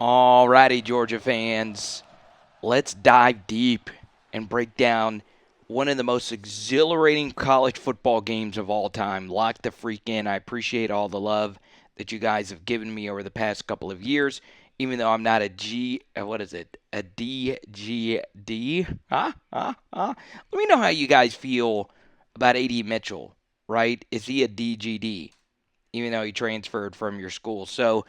Alrighty, Georgia fans, let's dive deep and break down one of the most exhilarating college football games of all time. Lock the freak in. I appreciate all the love that you guys have given me over the past couple of years, even though I'm not a what is it? A DGD? Let me know how you guys feel about AD Mitchell, right? Is he a DGD? Even though he transferred from your school. So,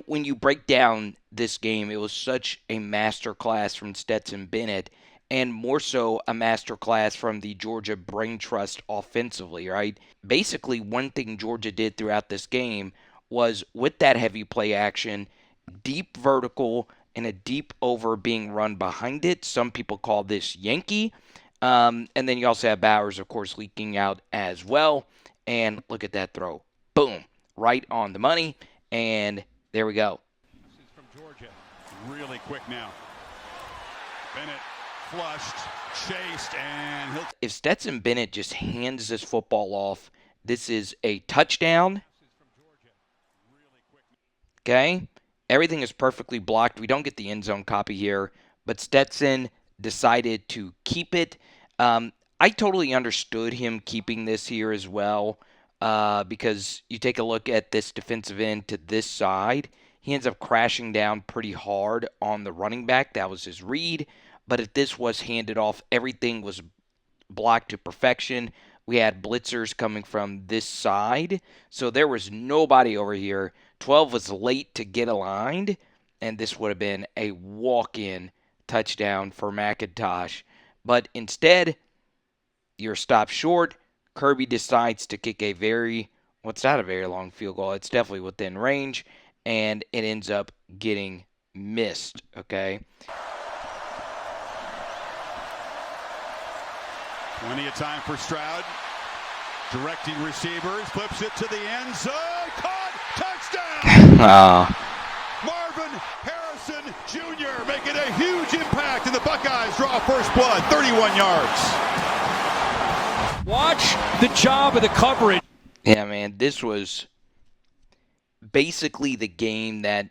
when you break down this game, it was such a masterclass from Stetson Bennett, and more so a masterclass from the Georgia Brain Trust offensively, right? Basically, one thing Georgia did throughout this game was with that heavy play action, deep vertical, and a deep over being run behind it. Some people call this Yankee. And then you also have Bowers, of course, leaking out as well. And look at that throw. Boom. Right on the money. And there we go. This is from Georgia. Really quick now. Bennett flushed, chased, and he'll. If Stetson Bennett just hands this football off, this is a touchdown. Okay. Everything is perfectly blocked. We don't get the end zone copy here, but Stetson decided to keep it. I totally understood him keeping this here as well, because you take a look at this defensive end to this side. He ends up crashing down pretty hard on the running back. That was his read. But if this was handed off, everything was blocked to perfection. We had blitzers coming from this side, so there was nobody over here. 12 was late to get aligned, and this would have been a walk-in touchdown for McIntosh. But instead, you're stopped short. Kirby decides to kick a it's not a very long field goal. It's definitely within range, and it ends up getting missed, okay? Plenty of time for Stroud. Directing receivers, flips it to the end zone. Caught! Touchdown! Marvin Harrison Jr. making a huge impact, and the Buckeyes draw first blood, 31 yards. Watch the job of the coverage. Yeah, man, this was basically the game that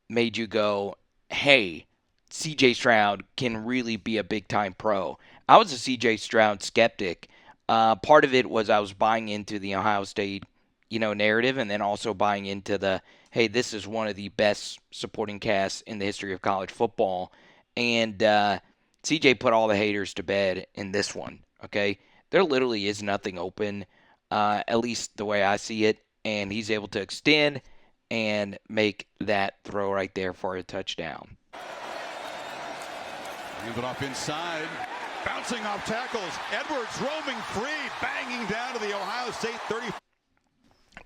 made you go, hey, CJ Stroud can really be a big-time pro. I was a CJ Stroud skeptic. Part of it was I was buying into the Ohio State, narrative, and then also buying into the, hey, this is one of the best supporting casts in the history of college football. And CJ put all the haters to bed in this one, okay? There literally is nothing open, at least the way I see it, and he's able to extend and make that throw right there for a touchdown. Hand it off inside. Bouncing off tackles. Edwards roaming free, banging down to the Ohio State 30.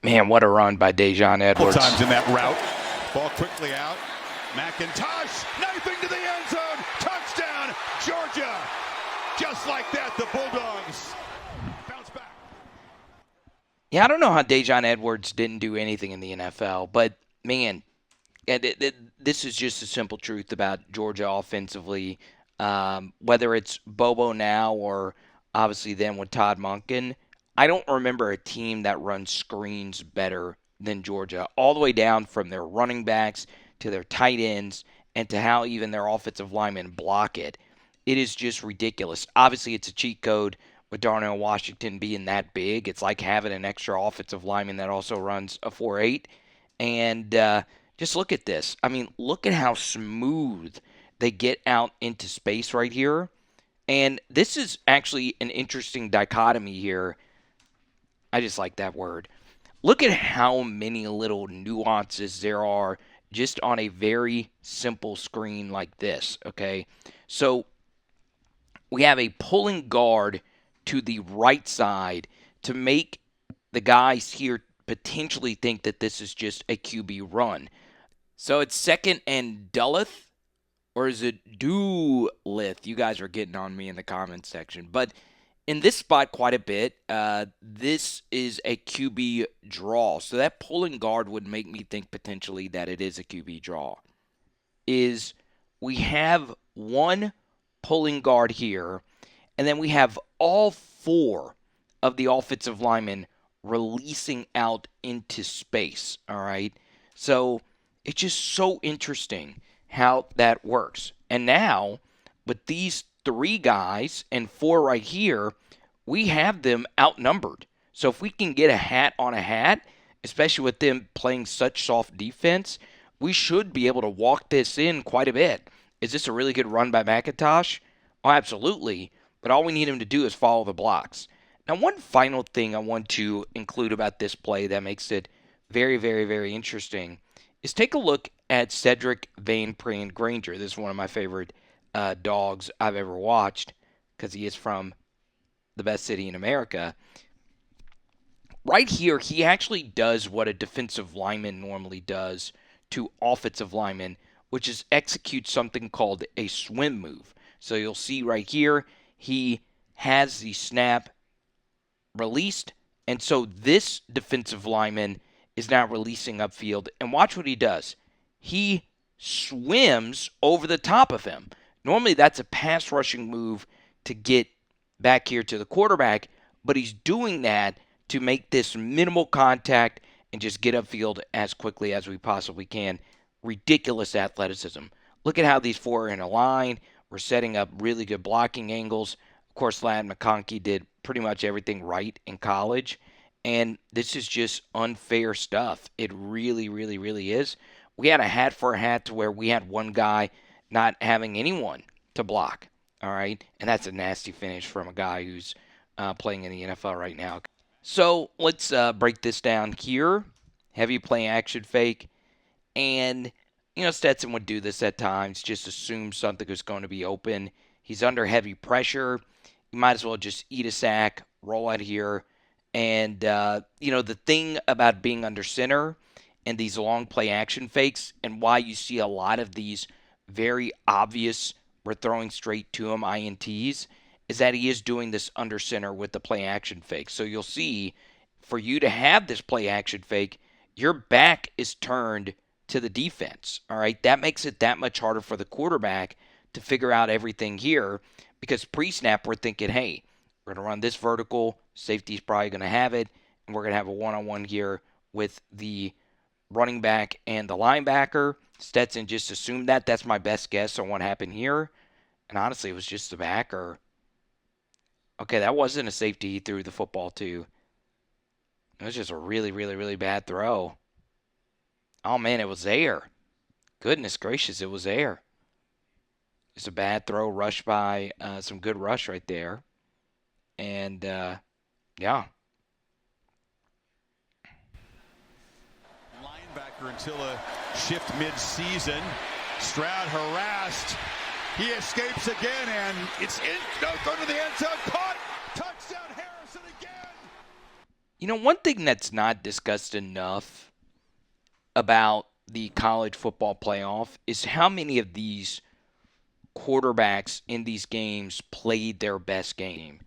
Man, what a run by Dejon Edwards. Couple times in that route. Ball quickly out. McIntosh knifing to the end zone. Touchdown, Georgia. Just like that, the Bulldogs bounce back. Yeah, I don't know how Dejon Edwards didn't do anything in the NFL, but man, this is just a simple truth about Georgia offensively. Whether it's Bobo now or obviously then with Todd Monken, I don't remember a team that runs screens better than Georgia, all the way down from their running backs to their tight ends and to how even their offensive linemen block it. It is just ridiculous. Obviously, it's a cheat code with Darnell Washington being that big. It's like having an extra offensive lineman that also runs a 4.8. And just look at this. I mean, look at how smooth they get out into space right here. And this is actually an interesting dichotomy here. I just like that word. Look at how many little nuances there are just on a very simple screen like this, okay? So we have a pulling guard to the right side to make the guys here potentially think that this is just a QB run. So it's second and Dulleth, or is it Doolith? You guys are getting on me in the comments section. But in this spot quite a bit, this is a QB draw. So that pulling guard would make me think potentially that it is a QB draw. We have one pulling guard here, and then we have all four of the offensive linemen releasing out into space, all right? So It's just so interesting how that works. And now, with these 3 guys and 4 right here, we have them outnumbered. So if we can get a hat on a hat, especially with them playing such soft defense, we should be able to walk this in quite a bit. Is this a really good run by McIntosh? Oh, absolutely. But all we need him to do is follow the blocks. Now, one final thing I want to include about this play that makes it very, very, very interesting is take a look at Cedric Van Pran Granger. This is one of my favorite dogs I've ever watched because he is from the best city in America. Right here, he actually does what a defensive lineman normally does to offensive linemen, which is execute something called a swim move. So you'll see right here, he has the snap released, and so this defensive lineman is now releasing upfield. And watch what he does. He swims over the top of him. Normally, that's a pass rushing move to get back here to the quarterback, but he's doing that to make this minimal contact and just get upfield as quickly as we possibly can. Ridiculous athleticism. Look at how these 4 are in a line. We're setting up really good blocking angles. Of course, Ladd McConkey did pretty much everything right in college. And this is just unfair stuff. It really, really, really is. We had a hat for a hat to where we had one guy not having anyone to block. All right. And that's a nasty finish from a guy who's playing in the NFL right now. So let's break this down here. Heavy play action fake. And, Stetson would do this at times, just assume something is going to be open. He's under heavy pressure. You might as well just eat a sack, roll out here. And, the thing about being under center and these long play action fakes and why you see a lot of these very obvious, we're throwing straight to him INTs, is that he is doing this under center with the play action fake. So you'll see, for you to have this play action fake, your back is turned to the defense. All right, that makes it that much harder for the quarterback to figure out everything here because pre-snap we're thinking, hey, we're going to run this vertical, safety's probably going to have it, and we're going to have a one-on-one here with the running back and the linebacker. Stetson just assumed that. That's my best guess on what happened here. And honestly, it was just the backer. Okay, that wasn't a safety. He threw the football to. It was just a really, really, really bad throw. Oh, man, it was there. Goodness gracious, it was there. It's a bad throw, rushed by some good rush right there. And, yeah. Linebacker until a shift mid-season. Stroud harassed. He escapes again, and it's in. No, go to the end zone. Caught. Touchdown, Harrison again. One thing that's not discussed enough about the college football playoff is how many of these quarterbacks in these games played their best game.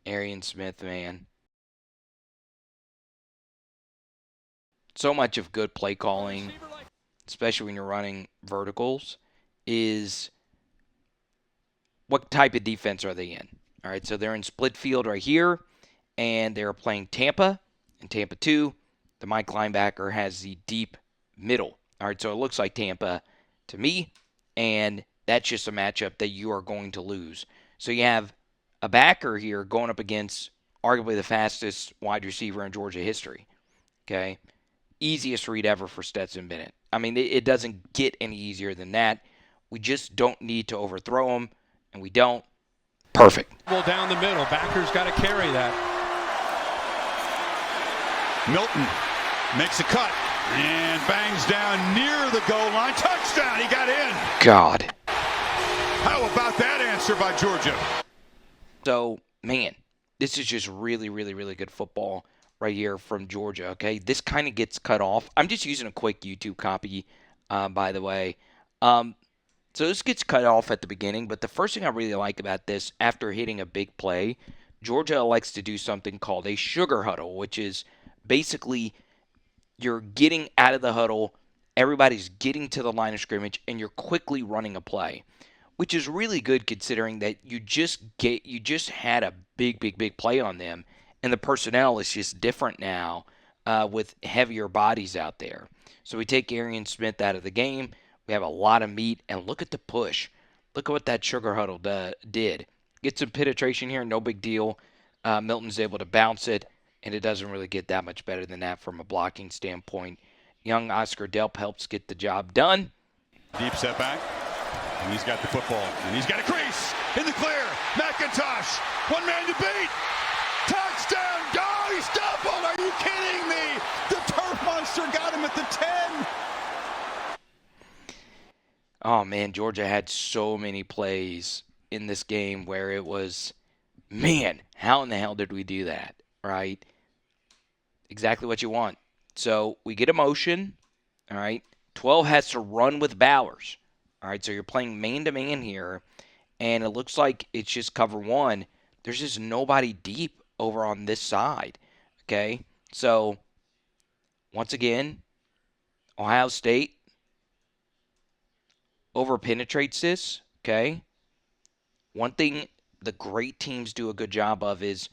Arian Smith, man. So much of good play calling, especially when you're running verticals, is what type of defense are they in? All right, so they're in split field right here, and they're playing Tampa and Tampa 2. The Mike linebacker has the deep middle. All right, so it looks like Tampa to me, and that's just a matchup that you are going to lose. So you have a backer here going up against arguably the fastest wide receiver in Georgia history. Okay? Easiest read ever for Stetson Bennett. I mean, it doesn't get any easier than that. We just don't need to overthrow him, and we don't. Perfect. Well, down the middle. Backer's got to carry that. Milton makes a cut and bangs down near the goal line. Touchdown. He got in. God. How about that answer by Georgia? So, man, this is just really, really, really good football right here from Georgia, okay? This kind of gets cut off. I'm just using a quick YouTube copy, by the way. So this gets cut off at the beginning, but the first thing I really like about this, after hitting a big play, Georgia likes to do something called a sugar huddle, which is basically you're getting out of the huddle, everybody's getting to the line of scrimmage, and you're quickly running a play, which is really good considering that you just had a big play on them. And the personnel is just different now with heavier bodies out there. So we take Arian Smith out of the game. We have a lot of meat. And look at the push. Look at what that sugar huddle did. Get some penetration here, no big deal. Milton's able to bounce it, and it doesn't really get that much better than that from a blocking standpoint. Young Oscar Delp helps get the job done. Deep setback. And he's got the football. And he's got a crease in the clear. McIntosh. One man to beat. Touchdown. Oh, he stumbled. Are you kidding me? The turf monster got him at the 10. Oh, man, Georgia had so many plays in this game where it was, man, how in the hell did we do that, right? Exactly what you want. So we get a motion, all right? 12 has to run with Bowers, all right? So you're playing man-to-man here, and it looks like it's just cover one. There's just nobody deep over on this side, okay? So, once again, Ohio State over-penetrates this, okay? One thing the great teams do a good job of is,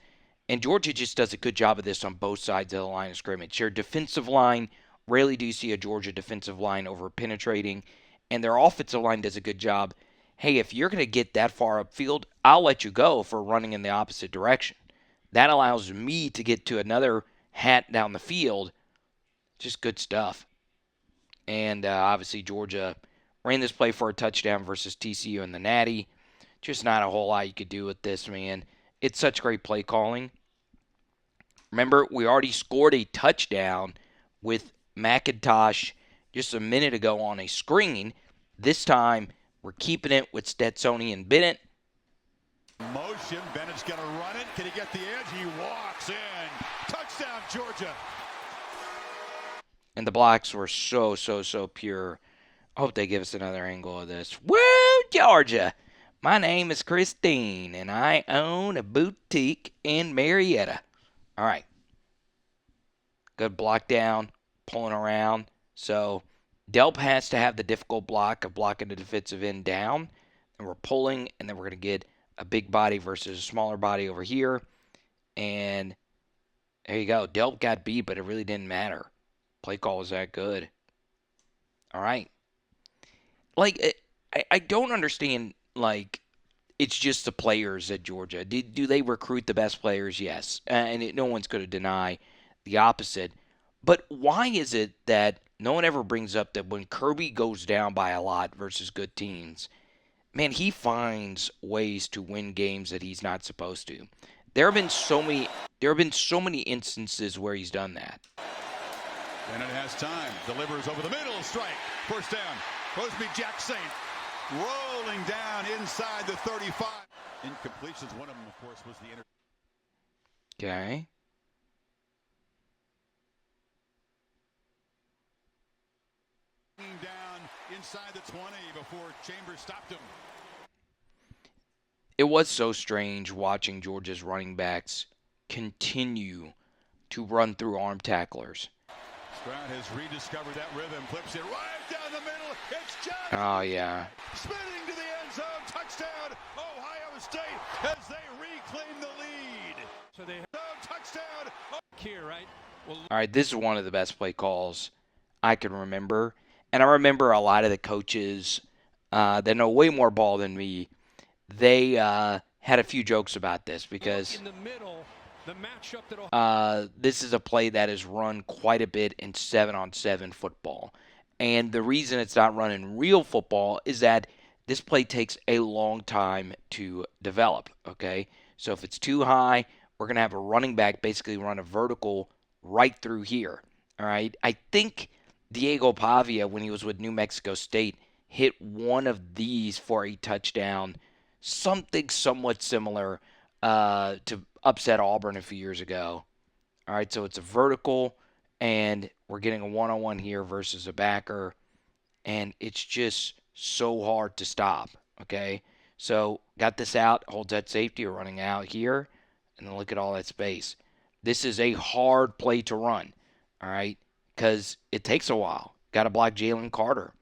and Georgia just does a good job of this on both sides of the line of scrimmage. Your defensive line, rarely do you see a Georgia defensive line over-penetrating, and their offensive line does a good job. Hey, if you're going to get that far upfield, I'll let you go for running in the opposite direction. That allows me to get to another hat down the field. Just good stuff. And obviously Georgia ran this play for a touchdown versus TCU in the Natty. Just not a whole lot you could do with this, man. It's such great play calling. Remember, we already scored a touchdown with McIntosh just a minute ago on a screen. This time, we're keeping it with Stetson and Bennett. Motion. Bennett's going to run it. Can he get the edge? He walks in. Touchdown, Georgia. And the blocks were so pure. I hope they give us another angle of this. Woo, Georgia! My name is Christine, and I own a boutique in Marietta. All right. Good block down, pulling around. So Delp has to have the difficult block of blocking the defensive end down. And we're pulling, and then we're going to get a big body versus a smaller body over here. And there you go. Delp got beat, but it really didn't matter. Play call was that good. All right. Like, I don't understand, like, it's just the players at Georgia. Do they recruit the best players? Yes. And no one's going to deny the opposite. But why is it that no one ever brings up that when Kirby goes down by a lot versus good teams, man, he finds ways to win games that he's not supposed to. There have been so many instances where he's done that. Bennett has time. Delivers over the middle. Strike. First down. Crosby Jack Saint. Rolling down inside the 35. Incompletions. One of them, of course, was the Okay. down inside the 20 before Chambers stopped him. It was so strange watching Georgia's running backs continue to run through arm tacklers. Stroud has rediscovered that rhythm. Flips it right down the middle. It's Johnson. Oh, yeah. Spinning to the end zone. Touchdown, Ohio State, as they reclaim the lead. So they touchdown. here, right? Well, All right, this is one of the best play calls I can remember. And I remember a lot of the coaches that know way more ball than me, they had a few jokes about this because in the middle, the matchup that this is a play that is run quite a bit in 7-on-7 football. And the reason it's not run in real football is that this play takes a long time to develop, okay? So if it's too high, we're going to have a running back basically run a vertical right through here, all right? I think Diego Pavia, when he was with New Mexico State, hit one of these for a touchdown, something somewhat similar to upset Auburn a few years ago. All right, so it's a vertical, and we're getting a one-on-one here versus a backer, and it's just so hard to stop, okay? So got this out, holds that safety, we're running out here, and then look at all that space. This is a hard play to run, all right, because it takes a while. Got to block Jalen Carter.